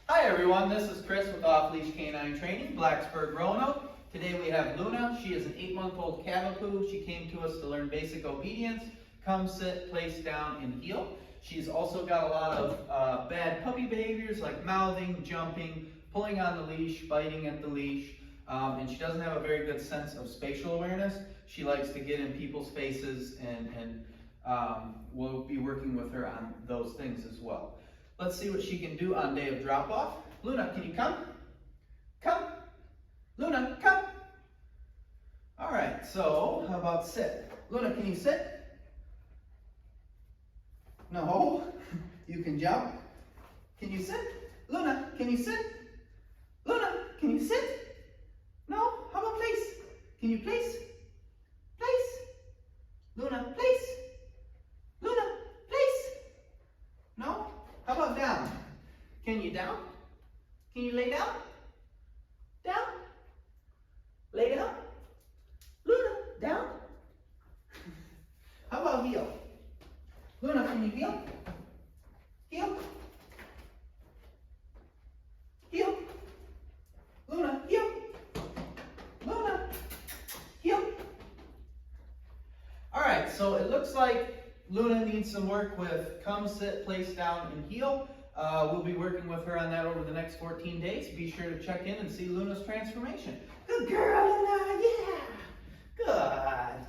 Hi everyone, this is Chris with Off Leash Canine Training, Blacksburg, Roanoke. Today we have Luna. She is an 8-month-old Cavapoo. She came to us to learn basic obedience, come, sit, place down, and heel. She's also got a lot of bad puppy behaviors like mouthing, jumping, pulling on the leash, biting at the leash, and she doesn't have a very good sense of spatial awareness. She likes to get in people's faces, and we'll be working with her on those things as well. Let's see what she can do on day of drop-off. Luna, can you come? Come. Luna, come. All right, so how about sit? Luna, can you sit? No. You can jump. Can you sit? Luna, can you sit? Luna, can you sit? No? How about place? Can you place? Place. Luna, place. Luna, place. No? How about down? Can you down? Can you lay down? Down? Lay down? Luna, down? How about heel? Luna, can you heel? Heel? Heel? Luna, heel? Luna, heel? Alright, so it looks like Luna needs some work with come, sit, place down, and heel. We'll be working with her on that over the next 14 days. Be sure to check in and see Luna's transformation. Good girl, Luna, yeah! Good.